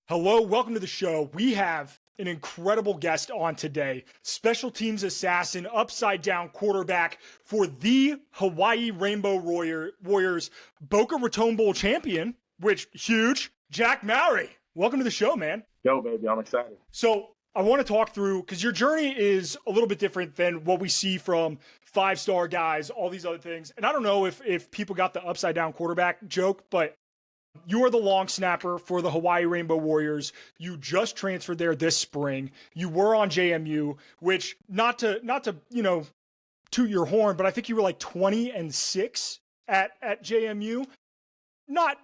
Hello, welcome to the show. We have an incredible guest on today. Special teams assassin, upside down quarterback for the Hawaii Rainbow Warriors Boca Raton Bowl champion, which huge, Jack Mowrey. Welcome to the show, man. Yo, baby, I'm excited. So I want to talk through, because your journey is a little bit different than what we see from five-star guys, all these other things. And I don't know if people got the upside down quarterback joke, but you are the long snapper for the Hawaii Rainbow Warriors. You just transferred there this spring. You were on JMU, which not to toot your horn, but I think you were like 20-6 at JMU. Not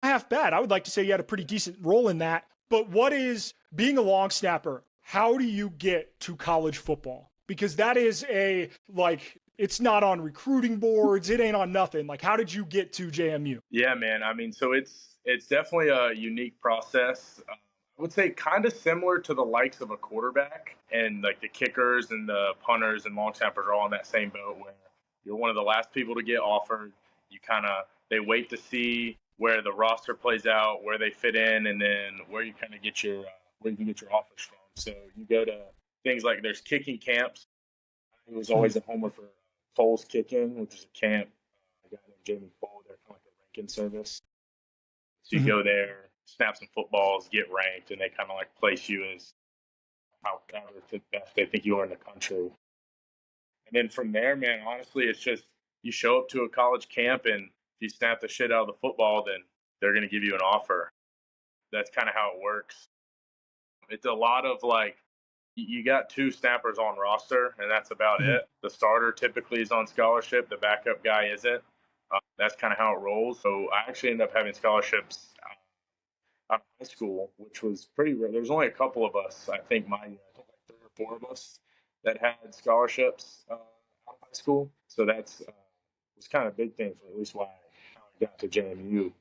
half bad. I would like to say you had a pretty decent role in that. But what is being a long snapper? How do you get to college football? Because that is it's not on recruiting boards. It ain't on nothing. Like, how did you get to JMU? Yeah, man. I mean, so it's definitely a unique process. I would say kind of similar to the likes of a quarterback, and like the kickers and the punters and long snappers are all in that same boat where you're one of the last people to get offered. They wait to see where the roster plays out, where they fit in, and then where you kind of get your where you can get your offers from. So you go to things like there's kicking camps. I was always a homer for Foles Kicking, which is a camp. A guy named Jamie Foles, they're kind of like a ranking service. So you go there, snap some footballs, get ranked, and they kind of like place you as however the best they think you are in the country. And then from there, man, honestly, it's just you show up to a college camp, and if you snap the shit out of the football, then they're going to give you an offer. That's kind of how it works. It's a lot of like, you got two snappers on roster, and that's about it. The starter typically is on scholarship. The backup guy isn't. That's kind of how it rolls. So I actually ended up having scholarships out of high school, which was pretty rare. There was only a couple of us, I think like 3 or 4 of us that had scholarships out of high school. So that's was kind of a big thing for at least how I got to JMU.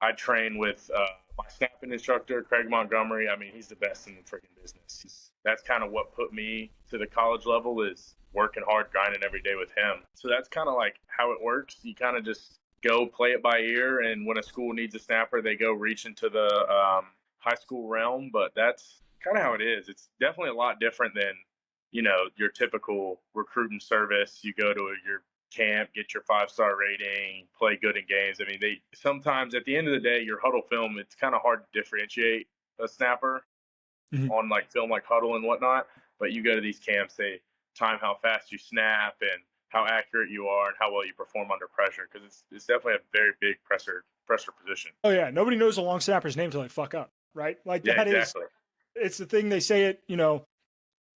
I train with my snapping instructor, Craig Montgomery. I mean, he's the best in the freaking business. That's kind of what put me to the college level, is working hard, grinding every day with him. So that's kind of like how it works. You kind of just go play it by ear, and when a school needs a snapper, they go reach into the high school realm. But that's kind of how it is. It's definitely a lot different than, your typical recruiting service. You go to your camp, get your 5-star rating, play good in games. I mean, they sometimes at the end of the day, your huddle film, it's kind of hard to differentiate a snapper on like film, like huddle and whatnot. But you go to these camps, they time how fast you snap and how accurate you are and how well you perform under pressure, because it's definitely a very big pressure position. Oh yeah, nobody knows a long snapper's name until they fuck up, right? Like Yeah, that exactly. It's the thing they say it.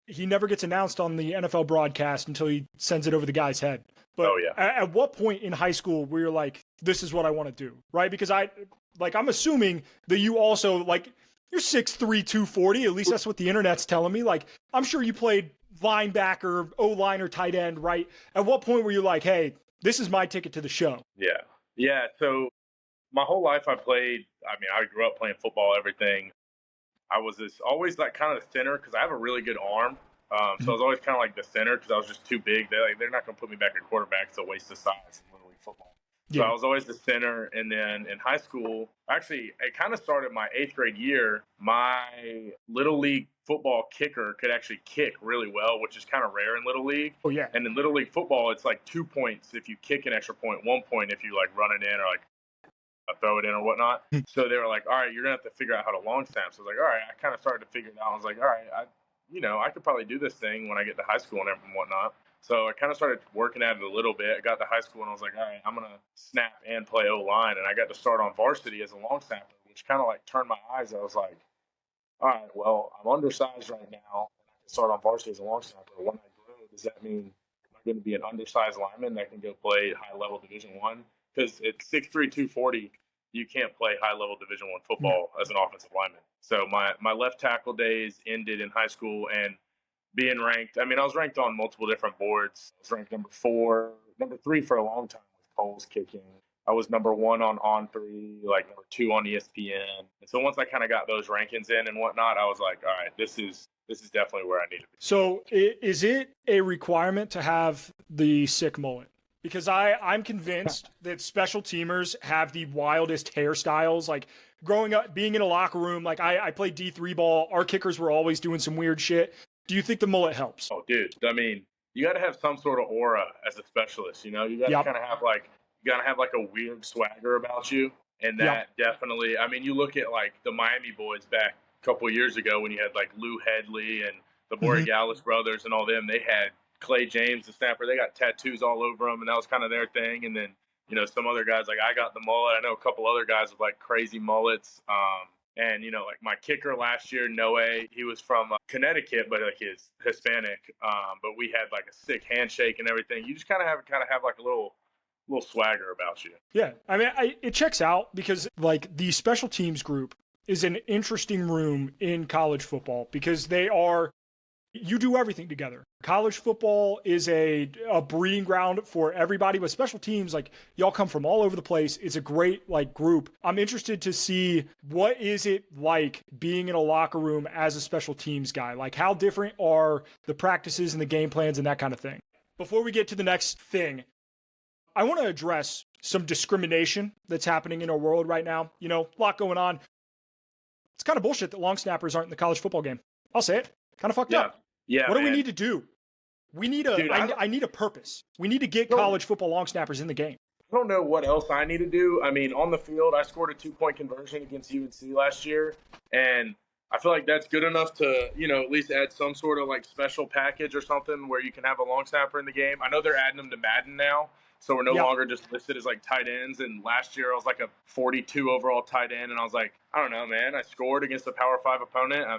He never gets announced on the NFL broadcast until he sends it over the guy's head. But at what point in high school were you like, this is what I want to do, right? Because I'm assuming that you also, like, you're 6'3", 240. At least that's what the internet's telling me. Like, I'm sure you played linebacker, O-line, or tight end, right? At what point were you like, hey, this is my ticket to the show? Yeah. So my whole life I grew up playing football, everything. I was always like kind of the center, because I have a really good arm. So I was always kind of like the center, because I was just too big. They're not going to put me back at quarterback. It's a waste of size in Little League football. So I was always the center. And then in high school, actually, it kind of started my 8th grade year. My Little League football kicker could actually kick really well, which is kind of rare in Little League. Oh, yeah. And in Little League football, it's like 2 points if you kick an extra point, 1 point if you like run it in or like throw it in or whatnot. So they were like, all right, you're going to have to figure out how to long snap. So I was like, all right, I kind of started to figure it out. I was like, all right, I could probably do this thing when I get to high school and whatnot. So I kind of started working at it a little bit. I got to high school and I was like, all right, I'm going to snap and play O-line. And I got to start on varsity as a long snapper, which kind of like turned my eyes. I was like, all right, well, I'm undersized right now, and I can start on varsity as a long snapper. When I grow, does that mean I'm going to be an undersized lineman that can go play high-level Division I? Because at 6'3", 240, you can't play high-level Division I football as an offensive lineman. So my left tackle days ended in high school, and being ranked, I was ranked on multiple different boards. I was ranked number 3 for a long time with Foles Kicking. I was number 1 on On3, like number 2 on ESPN. And so once I kind of got those rankings in and whatnot, I was like, all right, this is definitely where I need to be. So is it a requirement to have the sick mullet? because I'm convinced that special teamers have the wildest hairstyles. Like growing up, being in a locker room, like I played D3 ball. Our kickers were always doing some weird shit. Do you think the mullet helps? Oh, dude. I mean, you got to have some sort of aura as a specialist. You know, you got to Yep. kind of have like a weird swagger about you, and that definitely. I mean, you look at like the Miami boys back a couple of years ago when you had like Lou Headley and the Borregales brothers and all them. They had Clay James, the snapper. They got tattoos all over them, and that was kind of their thing. And then some other guys like I got the mullet. I know a couple other guys with like crazy mullets. And like my kicker last year, Noe, he was from Connecticut, but like he's Hispanic. But we had like a sick handshake and everything. You just kind of have like a little swagger about you. Yeah, I mean, it checks out because like the special teams group is an interesting room in college football because you do everything together. College football is a breeding ground for everybody, but special teams, like y'all come from all over the place. It's a great like group. I'm interested to see what is it like being in a locker room as a special teams guy? Like how different are the practices and the game plans and that kind of thing? Before we get to the next thing, I want to address some discrimination that's happening in our world right now. A lot going on. It's kind of bullshit that long snappers aren't in the college football game. I'll say it. Kind of fucked up. Yeah. What do we need to do? We need I need a purpose. We need to get college football long snappers in the game. I don't know what else I need to do. I mean, on the field, I scored a 2-point conversion against UNC last year, and I feel like that's good enough to, at least add some sort of like special package or something where you can have a long snapper in the game. I know they're adding them to Madden now, so we're no longer just listed as like tight ends. And last year I was like a 42 overall tight end, and I was like, I don't know, man. I scored against a Power 5 opponent. I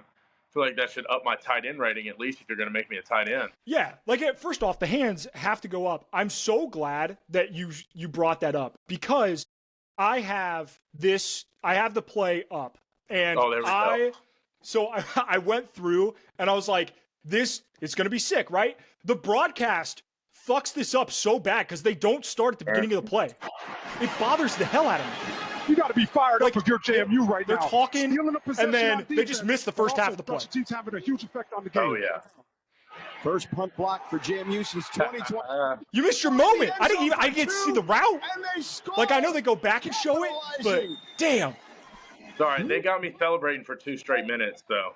feel like that should up my tight end rating at least if you're going to make me a tight end. Yeah, like first off, the hands have to go up. I'm so glad that you brought that up because I have the play up, and there we go. So I went through and I was like, it's going to be sick, right? The broadcast fucks this up so bad because they don't start at the beginning of the play. It bothers the hell out of me. You got to be fired up if you're JMU right now. They're talking, and then they just miss the first half of the play. Teams having a huge effect on the game. Oh, yeah. First punt block for JMU since 2020. You missed your moment. I didn't get to see the route. Like, I know they go back and show it, but damn. Sorry, they got me celebrating for 2 straight minutes, though.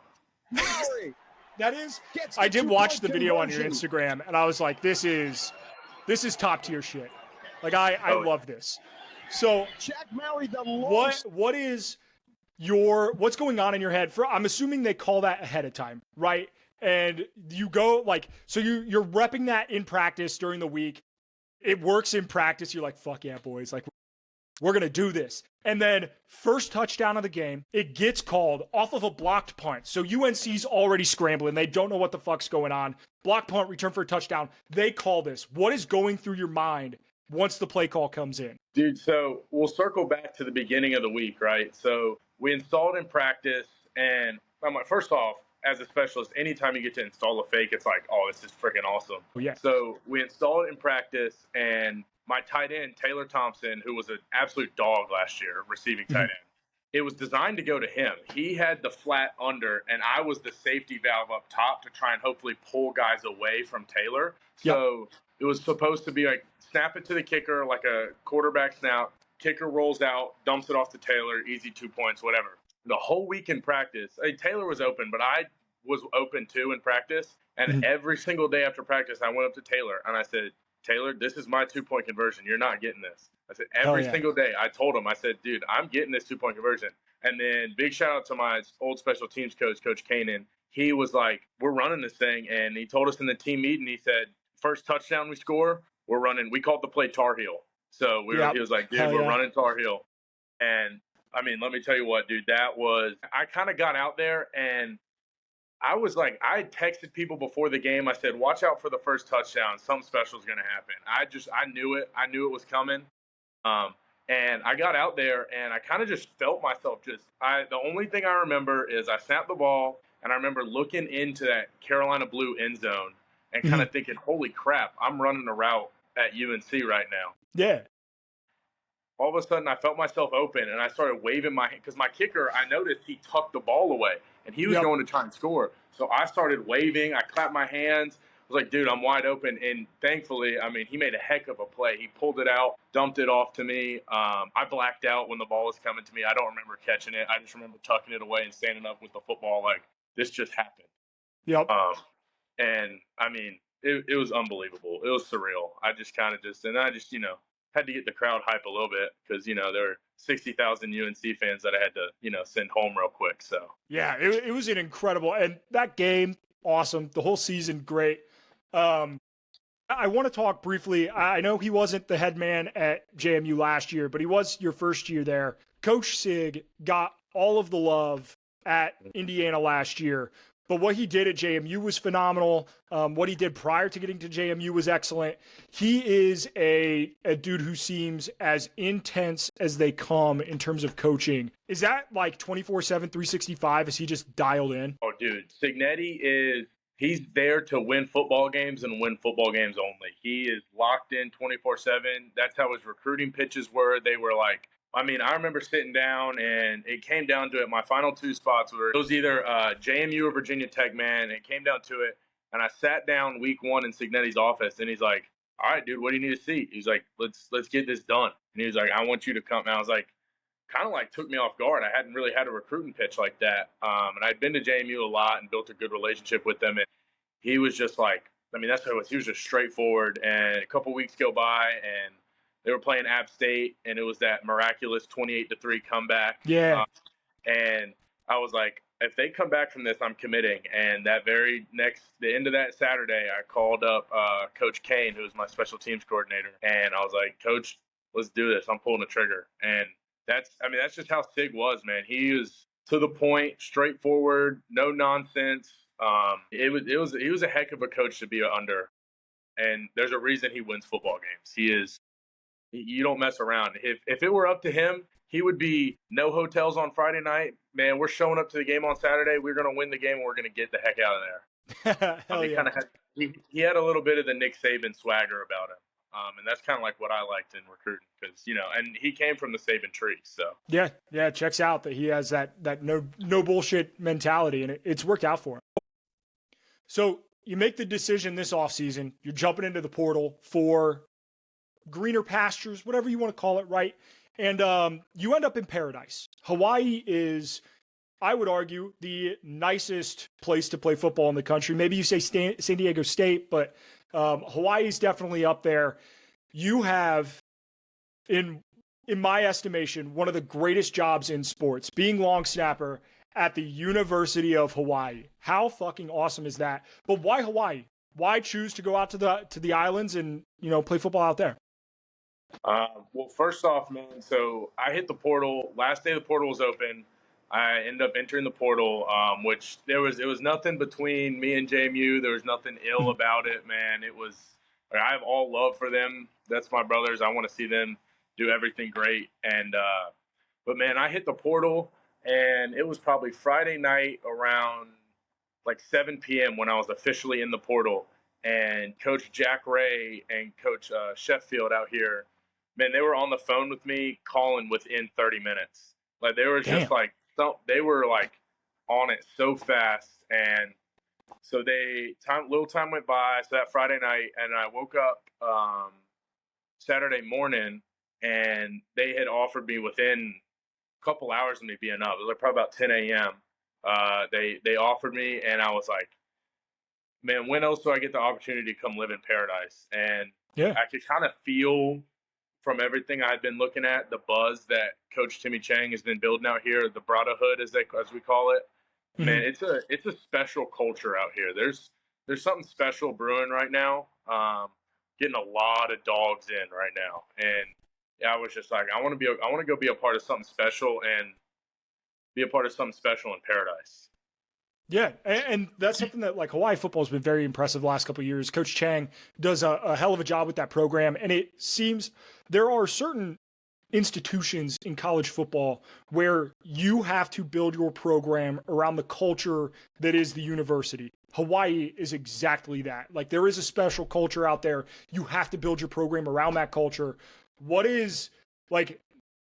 That is, I did watch the video on your Instagram, and I was like, this is top tier shit. Like, I love this. So, Mowrey, what's going on in your head? I'm assuming they call that ahead of time, right? And you go so you're repping that in practice during the week. It works in practice. You're like, fuck yeah, boys. Like, we're going to do this. And then first touchdown of the game, it gets called off of a blocked punt. So UNC's already scrambling. They don't know what the fuck's going on. Block punt, return for a touchdown. They call this. What is going through your mind once the play call comes in? Dude, so we'll circle back to the beginning of the week, right? So we installed in practice, and I'm like, first off, as a specialist, anytime you get to install a fake, it's like, oh, this is freaking awesome. Oh, yeah. So we installed it in practice, and my tight end, Taylor Thompson, who was an absolute dog last year, receiving tight end, it was designed to go to him. He had the flat under, and I was the safety valve up top to try and hopefully pull guys away from Taylor. So it was supposed to be like snap it to the kicker like a quarterback snap. Kicker rolls out, dumps it off to Taylor, easy 2 points, whatever. The whole week in practice, Taylor was open, but I was open too in practice. And every single day after practice, I went up to Taylor and I said, Taylor, this is my 2-point conversion. You're not getting this. I said, every single day, I told him, I said, dude, I'm getting this 2-point conversion. And then big shout out to my old special teams coach, Coach Kanan. He was like, we're running this thing. And he told us in the team meeting, he said, first touchdown we score, we're running. We called the play Tar Heel. So he was like, dude, we're running Tar Heel. And I mean, let me tell you what, dude, I kind of got out there and I was like, I texted people before the game. I said, watch out for the first touchdown. Something special is going to happen. I knew it. I knew it was coming. And I got out there and I kind of just felt myself the only thing I remember is I snapped the ball and I remember looking into that Carolina blue end zone and kind of thinking, holy crap, I'm running a route at UNC right now. Yeah. All of a sudden I felt myself open and I started waving my hand because my kicker, I noticed he tucked the ball away and he was going to try and score. So I started waving. I clapped my hands. was like, dude, I'm wide open. And thankfully, I mean, he made a heck of a play. He pulled it out, dumped it off to me. I blacked out when the ball was coming to me. I don't remember catching it. I just remember tucking it away and standing up with the football like, this just happened. Yep. And I mean, it was unbelievable. It was surreal. I just had to get the crowd hype a little bit because, there were 60,000 UNC fans that I had to, send home real quick. So, yeah, it was an incredible, and that game, awesome. The whole season, great. I want to talk briefly. I know he wasn't the head man at JMU last year, but he was your first year there. Coach Sig got all of the love at Indiana last year. But what he did at JMU was phenomenal. What he did prior to getting to JMU was excellent. He is a dude who seems as intense as they come in terms of coaching. Is that like 24/7, 365? Is he just dialed in? Oh, dude, Cignetti he's there to win football games and win football games only. He is locked in 24/7. That's how his recruiting pitches were. They were like, I mean, I remember sitting down and it came down to it. My final two spots were, it was either JMU or Virginia Tech, man. It came down to it. And I sat down week one in Cignetti's office and he's like, all right, dude, what do you need a seat? He's like, let's get this done. And he was like, I want you to come. And I was like, kind of like took me off guard. I hadn't really had a recruiting pitch like that. And I'd been to JMU a lot and built a good relationship with them. And he was just like, I mean, that's what it was. He was just straightforward. And a couple weeks go by and they were playing App State, and it was that miraculous 28-3 comeback. Yeah. And I was like, if they come back from this, I'm committing. And the end of that Saturday, I called up Coach Kane, who was my special teams coordinator, and I was like, Coach, let's do this. I'm pulling the trigger. And that's just how Sig was, man. He was to the point, straightforward, no nonsense. He was a heck of a coach to be under, and there's a reason he wins football games. You don't mess around. If it were up to him, he would be no hotels on Friday night. Man, we're showing up to the game on Saturday. We're going to win the game, and we're going to get the heck out of there. Hell yeah. He had a little bit of the Nick Saban swagger about him. And that's kind of like what I liked in recruiting because, and he came from the Saban tree. So yeah, it checks out that he has that no bullshit mentality, and it's worked out for him. So you make the decision this offseason. You're jumping into the portal for greener pastures, whatever you want to call it, right? And you end up in paradise. Hawaii is, I would argue, the nicest place to play football in the country. Maybe you say San Diego State, but Hawaii is definitely up there. You have, in my estimation, one of the greatest jobs in sports, being long snapper at the University of Hawaii. How fucking awesome is that? But why Hawaii? Why choose to go out to the islands and play football out there? Well, first off, man, so I hit the portal. Last day the portal was open. I ended up entering the portal, which it was nothing between me and JMU. There was nothing ill about it, man. I have all love for them. That's my brothers. I want to see them do everything great. And but man, I hit the portal, and it was probably Friday night around like 7 p.m. when I was officially in the portal. And Coach Jack Ray and Coach Sheffield out here, man, they were on the phone with me calling within 30 minutes. Like they were just they were like on it so fast. And so little time went by. So that Friday night, and I woke up Saturday morning, and they had offered me within a couple hours of me being up. It was like probably about 10 a.m. They offered me, and I was like, man, when else do I get the opportunity to come live in paradise? And I could kind of feel from everything I had been looking at, the buzz that Coach Timmy Chang has been building out here, the brotherhood as we call it. Mm-hmm. Man, it's a special culture out here. There's something special brewing right now. Getting a lot of dogs in right now, and I was just like, I want to go be a part of something special and be a part of something special in paradise. Yeah, and that's something that like Hawaii football has been very impressive the last couple of years. Coach Chang does a hell of a job with that program, and it seems there are certain institutions in college football where you have to build your program around the culture that is the university. Hawaii is exactly that. Like there is a special culture out there. You have to build your program around that culture. What is like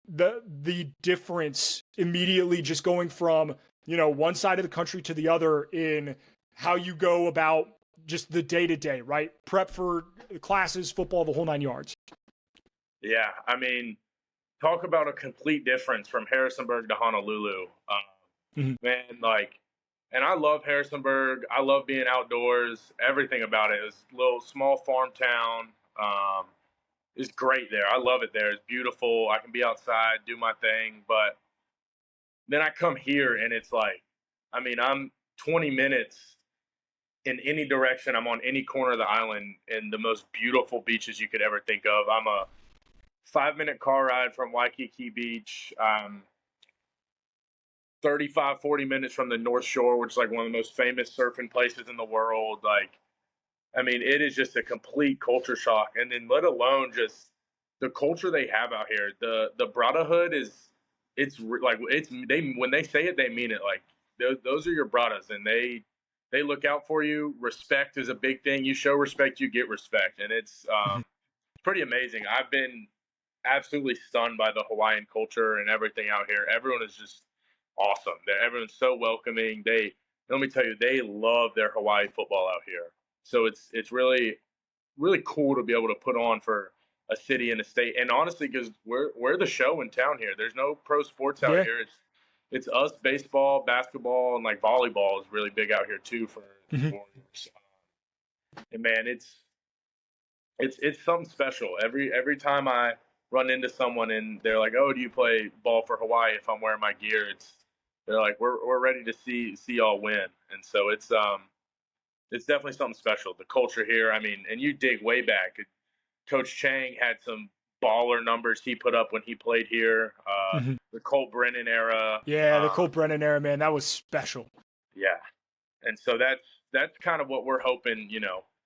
the difference immediately just going from one side of the country to the other in how you go about just the day-to-day, right? Prep for classes, football, the whole 9 yards. Yeah, I mean, talk about a complete difference from Harrisonburg to Honolulu. Man, like, and I love Harrisonburg. I love being outdoors. Everything about it. It's a little small farm town. It's great there. I love it there. It's beautiful. I can be outside, do my thing. But then I come here and it's like, I mean, I'm 20 minutes in any direction. I'm on any corner of the island in the most beautiful beaches you could ever think of. I'm a 5-minute car ride from Waikiki Beach. 35, 40 minutes from the North Shore, which is like one of the most famous surfing places in the world. Like, I mean, it is just a complete culture shock. And then let alone just the culture they have out here. The brotherhood when they say it, they mean it. Like those are your brothers, and they look out for you. Respect is a big thing. You show respect, you get respect. And it's pretty amazing. I've been absolutely stunned by the Hawaiian culture and everything out here. Everyone is just awesome. Everyone's so welcoming. Let me tell you, they love their Hawaii football out here. So it's really, really cool to be able to put on for a city and a state. And honestly, because we're the show in town here. There's no pro sports out here. It's us, baseball, basketball, and like volleyball is really big out here too for the Warriors. And man, it's something special. Every time I run into someone and they're like, "Oh, do you play ball for Hawaii?" If I'm wearing my gear, they're like, "We're ready to see y'all win." And so it's definitely something special. The culture here, I mean, and you dig way back. Coach Chang had some baller numbers he put up when he played here. The Colt Brennan era. Yeah, the Colt Brennan era, man, that was special. Yeah, and so that's kind of what we're hoping,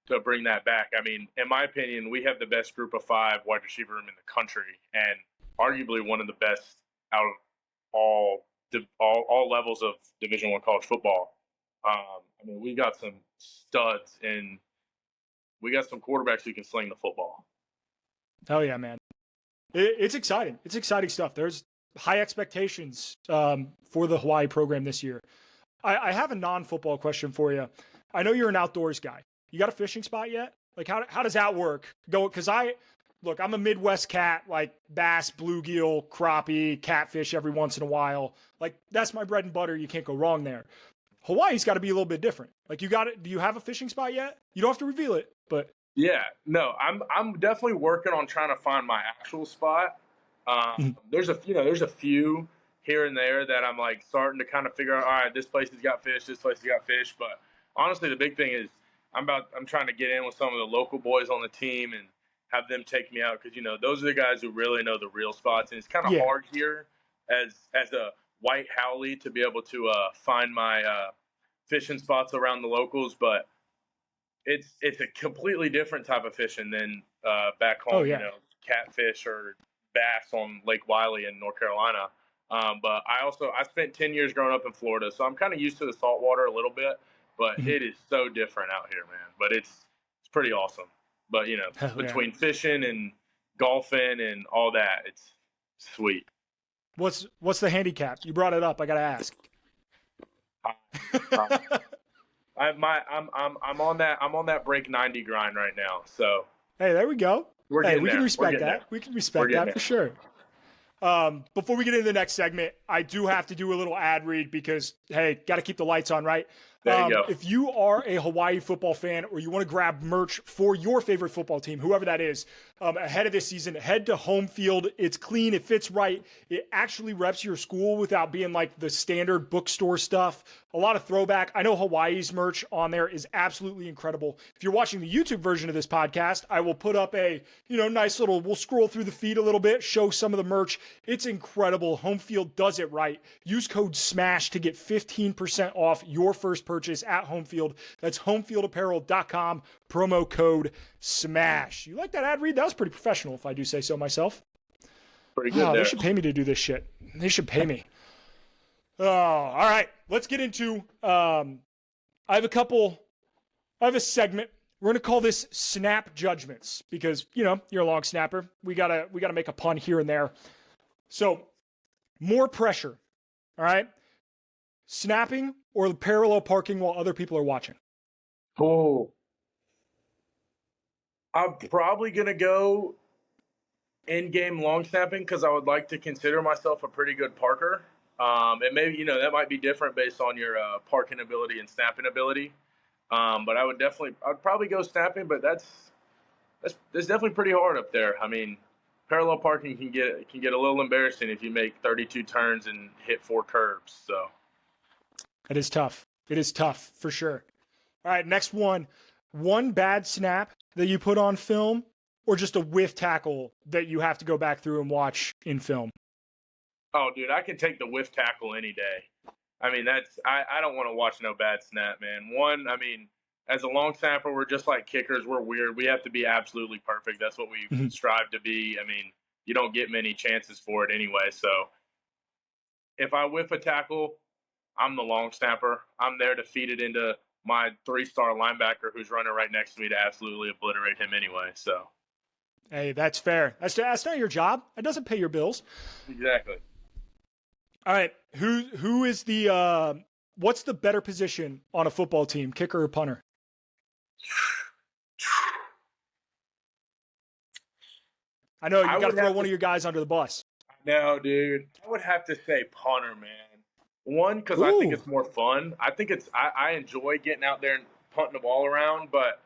to bring that back. I mean, in my opinion, we have the best group of 5 wide receiver room in the country, and arguably one of the best out of all levels of Division I college football. I mean, we got some studs, and we got some quarterbacks who can sling the football. Oh yeah, man, it's exciting. It's exciting stuff. There's high expectations for the Hawaii program this year. I have a non-football question for you. I know you're an outdoors guy. You got a fishing spot yet? Like, how does that work? Because I'm a Midwest cat, like bass, bluegill, crappie, catfish every once in a while. Like, that's my bread and butter. You can't go wrong there. Hawaii's got to be a little bit different. Like, you got it. Do you have a fishing spot yet? You don't have to reveal it, but yeah, no, I'm definitely working on trying to find my actual spot. There's a few here and there that I'm like starting to kind of figure out. All right, this place has got fish. This place has got fish. But honestly, the big thing is I'm trying to get in with some of the local boys on the team and have them take me out because those are the guys who really know the real spots, and it's kind of hard here as a white haole to be able to find my fishing spots around the locals, but it's a completely different type of fishing than back home. Catfish or bass on Lake Wylie in North Carolina. But I spent 10 years growing up in Florida, so I'm kind of used to the saltwater a little bit. But it is so different out here, man. But it's pretty awesome. But between fishing and golfing and all that, it's sweet. What's the handicap? You brought it up. I gotta ask. I'm on that break 90 grind right now. So hey, there we go. We can respect that. We can respect that for sure. Before we get into the next segment, I do have to do a little ad read because, hey, got to keep the lights on, right? There you go. If you are a Hawaii football fan or you want to grab merch for your favorite football team, whoever that is, ahead of this season, head to Home Field. It's clean. It fits right. It actually reps your school without being like the standard bookstore stuff. A lot of throwback. I know Hawaii's merch on there is absolutely incredible. If you're watching the YouTube version of this podcast, I will put up a, nice little, we'll scroll through the feed a little bit, show some of the merch. It's incredible. Home Field does it right. Use code SMASH to get 15% off your first purchase at Home Field. That's homefieldapparel.com, promo code SMASH. You like that ad read? That was pretty professional, if I do say so myself. Pretty good there. They should pay me to do this shit. They should pay me. Oh, all right. Let's get into, I have a segment. We're going to call this Snap Judgements because, you're a long snapper. We gotta make a pun here and there. So more pressure. All right. Snapping or parallel parking while other people are watching. Oh, I'm probably going to go in-game long snapping because I would like to consider myself a pretty good parker. And maybe, that might be different based on your parking ability and snapping ability. But I'd probably go snapping, but that's definitely pretty hard up there. I mean, parallel parking can get a little embarrassing if you make 32 turns and hit 4 curbs. So it is tough. It is tough for sure. All right, next one. One bad snap that you put on film, or just a whiff tackle that you have to go back through and watch in film? Oh, dude, I can take the whiff tackle any day. I mean, I don't want to watch no bad snap, man. As a long snapper, we're just like kickers. We're weird. We have to be absolutely perfect. That's what we strive to be. I mean, you don't get many chances for it anyway. So if I whiff a tackle, I'm the long snapper. I'm there to feed it into my 3-star linebacker who's running right next to me to absolutely obliterate him anyway. So, hey, that's fair. That's not your job. That doesn't pay your bills. Exactly. All right, who is the what's the better position on a football team, kicker or punter? I know you got to throw one of your guys under the bus. No, dude. I would have to say punter, man. One, because I think it's more fun. I think I enjoy getting out there and punting the ball around, but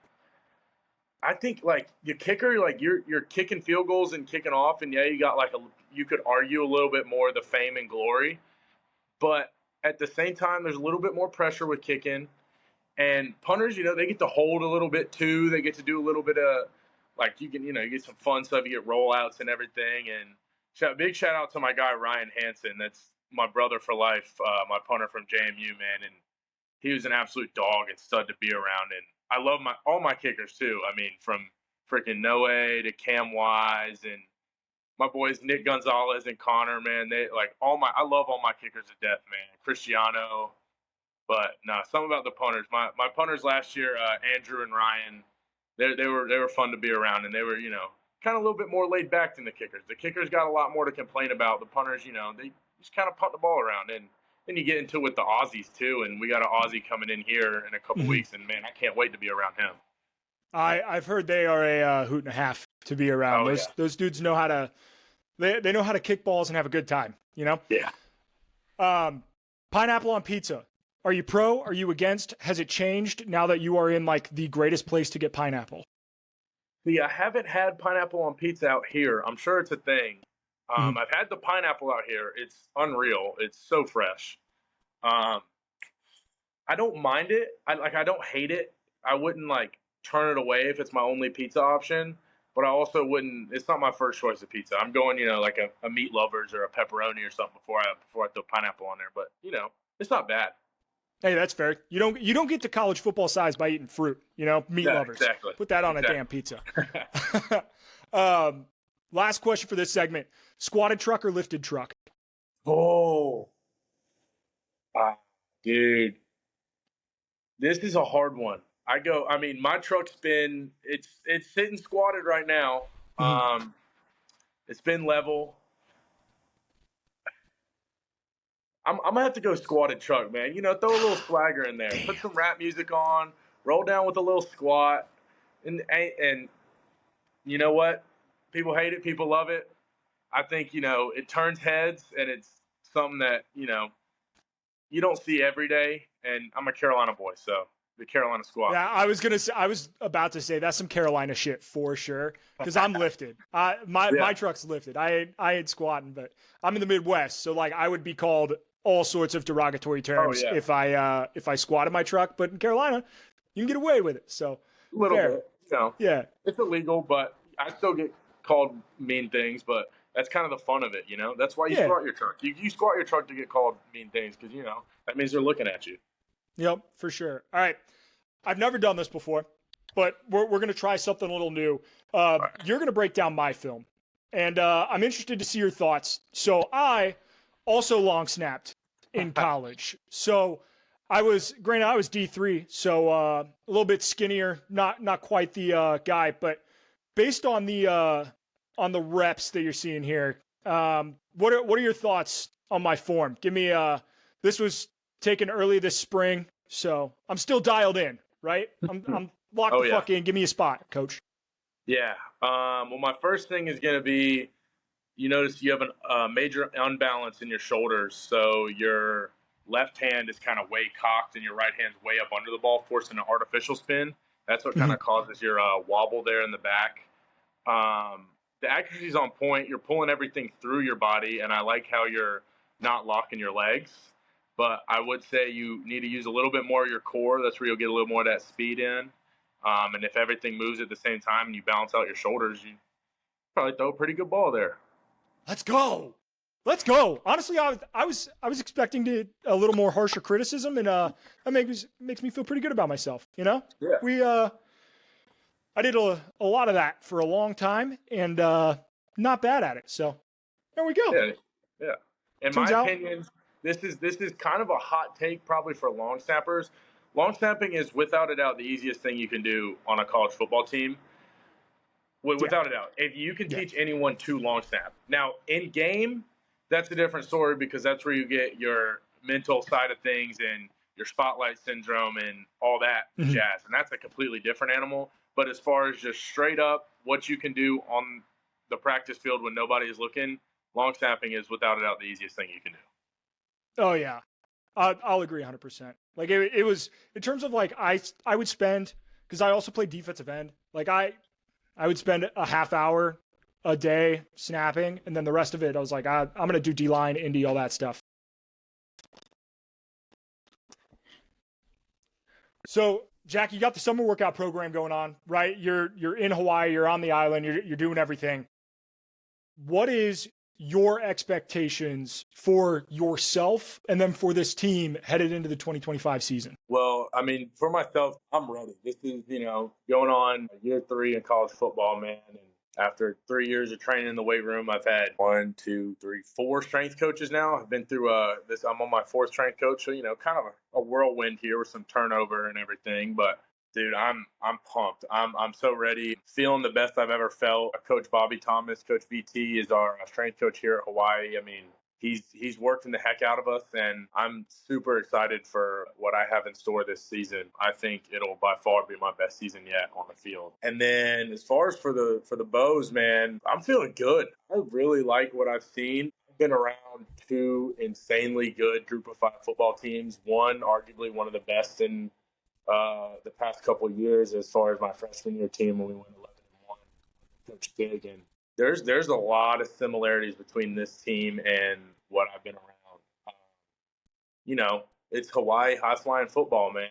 I think like your kicker, like you're kicking field goals and kicking off, and yeah, you got you could argue a little bit more of the fame and glory, but at the same time, there's a little bit more pressure with kicking. And punters, they get to hold a little bit too. They get to do a little bit of you get some fun stuff. You get rollouts and everything. And big shout out to my guy Ryan Hansen. That's my brother for life, my punter from JMU, man. And he was an absolute dog and stud to be around. And I love all my kickers too. I mean, from freaking Noe to Cam Wise and my boys Nick Gonzalez and Connor, man. I love all my kickers to death, man. Cristiano. But no, something about the punters. My punters last year, Andrew and Ryan, they were fun to be around, and they were kind of a little bit more laid back than the kickers. The kickers got a lot more to complain about. The punters, they just kind of punt the ball around, and then you get into it with the Aussies too. And we got an Aussie coming in here in a couple weeks, and man, I can't wait to be around him. I've heard they are a hoot and a half to be around. Oh, those dudes know how to they know how to kick balls and have a good time. Yeah. Pineapple on pizza. Are you pro? Are you against? Has it changed now that you are in the greatest place to get pineapple? See, I haven't had pineapple on pizza out here. I'm sure it's a thing. I've had the pineapple out here. It's unreal. It's so fresh. I don't mind it. I don't hate it. I wouldn't turn it away if it's my only pizza option. But I also wouldn't. It's not my first choice of pizza. I'm going, a meat lovers or a pepperoni or something before I throw pineapple on there. But it's not bad. Hey, that's fair. You don't get to college football size by eating fruit. Meat lovers. Exactly. Put that on a damn pizza. Last question for this segment: squatted truck or lifted truck? Oh, dude, this is a hard one. My truck's it's sitting squatted right now. It's been level. I'm gonna have to go squatted truck, man. Throw a little swagger in there. Put some rap music on. Roll down with a little squat, and you know what? People hate it. People love it. I think it turns heads, and it's something that you don't see every day. And I'm a Carolina boy, so the Carolina squat. Yeah, I was about to say that's some Carolina shit for sure because I'm lifted. My truck's lifted. I ain't squatting, but I'm in the Midwest, so I would be called all sorts of derogatory terms if I squatted my truck. But in Carolina, you can get away with it. So a little bit, yeah, it's illegal, but I still get called mean things. But that's kind of the fun of it, That's why you squat your truck. You squat your truck to get called mean things because that means they're looking at you. Yep, for sure. All right, I've never done this before, but we're gonna try something a little new. You're gonna break down my film, and I'm interested to see your thoughts. So I also long snapped in college. So I was D3, so a little bit skinnier, not quite the guy, but based on the reps that you're seeing here, what are your thoughts on my form? Give me this was taken early this spring, so I'm still dialed in, right? I'm locked the fuck in. Give me a spot, coach. Yeah. Well, my first thing is going to be, you notice you have a major unbalance in your shoulders. So your left hand is kind of way cocked and your right hand's way up under the ball, forcing an artificial spin. That's what kind of causes your wobble there in the back. The accuracy is on point. You're pulling everything through your body, and I like how you're not locking your legs. But I would say you need to use a little bit more of your core. That's where you'll get a little more of that speed in. And if everything moves at the same time and you balance out your shoulders, you probably throw a pretty good ball there. Let's go. Let's go. Honestly, I was expecting a little more harsher criticism, and that makes me feel pretty good about myself. You know, Yeah. I did a lot of that for a long time, and not bad at it. So there we go. Yeah. In my opinion, this is kind of a hot take probably for long snappers. Long snapping is without a doubt the easiest thing you can do on a college football team. Without a doubt. If you can teach anyone to long snap. Now, in game, that's a different story because that's where you get your mental side of things and your spotlight syndrome and all that jazz. And that's a completely different animal. But as far as just straight up what you can do on the practice field when nobody is looking, long snapping is without a doubt the easiest thing you can do. Oh, yeah. I'll agree 100%. Like, it was, in terms of, like, I would spend, because I also played defensive end, like, I would spend a half hour a day snapping, and then the rest of it, I was like, I'm going to do D-line, indie, all that stuff. So, Jack, you got the summer workout program going on, right? You're in Hawaii, you're on the island, you're doing everything. What is your expectations for yourself and then for this team headed into the 2025 season? Well, I mean, for myself, I'm ready. This is, going on year 3 in college football, man. And after 3 years of training in the weight room, I've had 4 strength coaches now. I've been through I'm on my 4th strength coach. So, kind of a whirlwind here with some turnover and everything. But dude, I'm pumped. I'm so ready. Feeling the best I've ever felt. Coach Bobby Thomas, Coach VT is our strength coach here at Hawaii. I mean, he's working the heck out of us, and I'm super excited for what I have in store this season. I think it'll by far be my best season yet on the field. And then as far as for the Bows, man, I'm feeling good. I really like what I've seen. I've been around 2 insanely good Group of 5 football teams. One, arguably one of the best in the past couple of years, as far as my freshman year team when we went 11-1, Coach Big, and there's a lot of similarities between this team and what I've been around. It's Hawaii high flying football, man.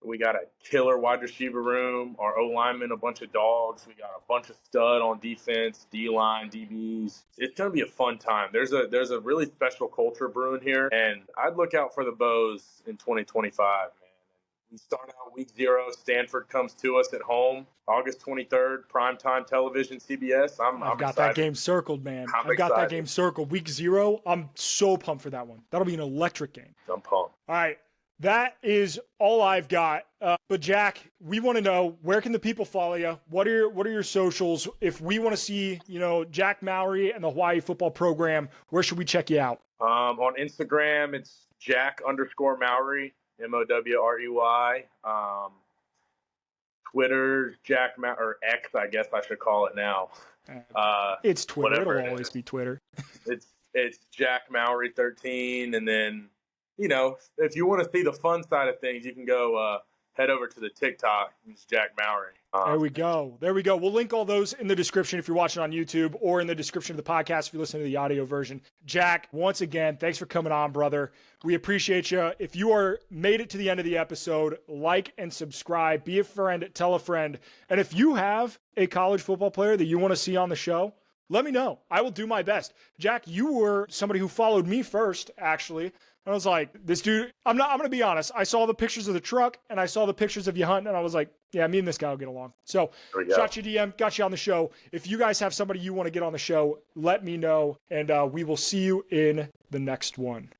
We got a killer wide receiver room, our O linemen, a bunch of dogs. We got a bunch of stud on defense, D line, DBs. It's gonna be a fun time. There's a really special culture brewing here, and I'd look out for the Bows in 2025. We start out week 0. Stanford comes to us at home, August 23rd, primetime television, CBS. I've got that game circled, man. I've got that game circled. Week 0, I'm so pumped for that one. That'll be an electric game. I'm pumped. All right. That is all I've got. But Jack, we want to know, where can the people follow you? What are your socials? If we want to see, Jack Mowrey and the Hawaii football program, where should we check you out? On Instagram, it's Jack_Mowrey. Mowrey. Twitter, or X, I guess I should call it now. It's Twitter. It'll always be Twitter. It's Jack Mowrey 13, and then if you want to see the fun side of things, you can go head over to the TikTok. It's Jack Mowrey. There we go. We'll link all those in the description if you're watching on YouTube, or in the description of the podcast if you listen to the audio version. Jack, once again, thanks for coming on, brother. We appreciate you. If you are made it to the end of the episode, like and subscribe. Be a friend. Tell a friend. And if you have a college football player that you want to see on the show, let me know. I will do my best. Jack, you were somebody who followed me first, actually. I was like, this dude, I'm going to be honest. I saw the pictures of the truck and I saw the pictures of you hunting, and I was like, yeah, me and this guy will get along. So shot you DM, got you on the show. If you guys have somebody you want to get on the show, let me know, and we will see you in the next one.